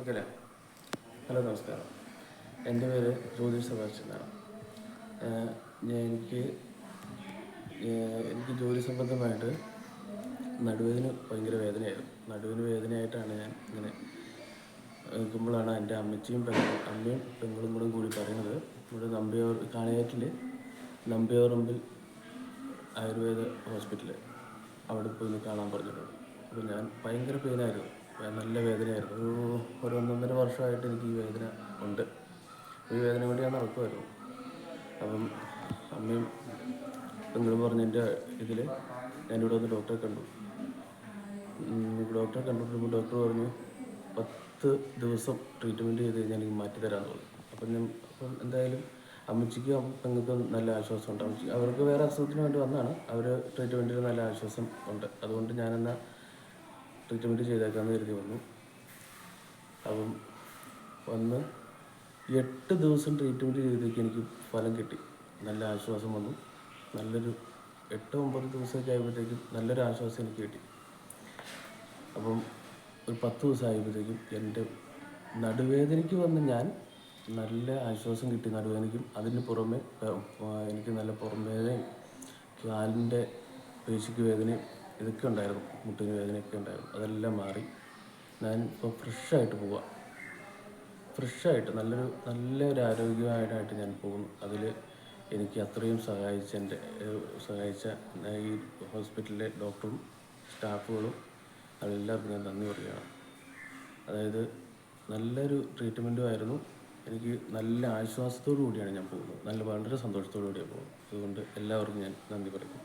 Okay അല്ലേ? Hello, നമസ്കാരം. എൻ്റെ പേര് ജ്യോതിഷ് സെബാസ്റ്റ്യൻ എന്നാണ്. എനിക്ക് ജോലി സംബന്ധമായിട്ട് നടുവേദന ഭയങ്കര വേദനയായിരുന്നു. നടുവിന് വേദനയായിട്ടാണ് ഞാൻ ഇങ്ങനെ നിൽക്കുമ്പോഴാണ് എൻ്റെ അമ്മയും പെങ്ങളും കൂടി പറയുന്നത്, ഇവിടെ കാളയാറ്റിൽ നമ്പ്യാവറമ്പിൽ ആയുർവേദ ഹോസ്പിറ്റൽ അവിടെ പോയി ഒന്ന് കാണാൻ പറഞ്ഞിട്ടുണ്ട്. അപ്പോൾ ഞാൻ ഭയങ്കര പെയിനായിരുന്നു, നല്ല വേദനയായിരുന്നു. ഒരു 1.5 വർഷമായിട്ട് എനിക്ക് ഈ വേദന ഉണ്ട്. ഈ വേദന കൊണ്ട് ഞാൻ നടക്കുമായിരുന്നു. അപ്പം അമ്മയും പെങ്ങളും പറഞ്ഞതിൻ്റെ ഇതിൽ ഞാനിവിടെ വന്ന് ഡോക്ടറെ കണ്ടു. ഡോക്ടറെ കണ്ടിട്ടുമ്പോൾ ഡോക്ടർ പറഞ്ഞു 10 ദിവസം ട്രീറ്റ്മെൻറ്റ് ചെയ്ത് കഴിഞ്ഞാൽ എനിക്ക് മാറ്റിത്തരാമെന്ന് പറഞ്ഞു. അപ്പം എന്തായാലും അമ്മച്ചിക്കും പെങ്ങൾക്കും നല്ല ആശ്വാസമുണ്ട്. അവർക്ക് വേറെ അസുഖത്തിന് വേണ്ടി വന്നതാണ്. അവർ ട്രീറ്റ്മെൻറ്റിൽ നല്ല ആശ്വാസം ഉണ്ട്. അതുകൊണ്ട് ഞാനെന്നാൽ ട്രീറ്റ്മെൻറ്റ് ചെയ്തേക്കാമെന്ന് കരുതി വന്നു. അപ്പം വന്ന് 8 ദിവസം ട്രീറ്റ്മെൻറ്റ് ചെയ്തേക്ക് എനിക്ക് ഫലം കിട്ടി. നല്ല ആശ്വാസം വന്നു. നല്ലൊരു 8-9 ദിവസമൊക്കെ ആയപ്പോഴത്തേക്കും നല്ലൊരു ആശ്വാസം എനിക്ക് കിട്ടി. അപ്പം ഒരു 10 ദിവസം ആയപ്പോഴത്തേക്കും എൻ്റെ നടുവേദനയ്ക്ക് വന്ന് ഞാൻ നല്ല ആശ്വാസം കിട്ടി. നടുവേദനയ്ക്കും അതിന് പുറമെ എനിക്ക് നല്ല പുറം വേദനയും കാലിൻ്റെ പേശിക്ക് വേദനയും ഇതൊക്കെ ഉണ്ടായിരുന്നു. മുട്ടിന് വേദനയൊക്കെ ഉണ്ടായിരുന്നു. അതെല്ലാം മാറി ഞാൻ ഇപ്പോൾ ഫ്രഷായിട്ട് പോവാം. ഫ്രഷായിട്ട് നല്ലൊരു ആരോഗ്യമായിട്ട് ഞാൻ പോകുന്നു. അതിൽ എനിക്ക് അത്രയും സഹായിച്ച ഈ ഹോസ്പിറ്റലിലെ ഡോക്ടറും സ്റ്റാഫുകളും അതെല്ലാവർക്കും ഞാൻ നന്ദി പറയുകയാണ്. അതായത് നല്ലൊരു ട്രീറ്റ്മെൻറ്റുമായിരുന്നു. എനിക്ക് നല്ല ആശ്വാസത്തോടു കൂടിയാണ് ഞാൻ പോകുന്നത്. വളരെ സന്തോഷത്തോടു കൂടിയാണ് പോകുന്നത്. അതുകൊണ്ട് എല്ലാവർക്കും ഞാൻ നന്ദി പറയുന്നു.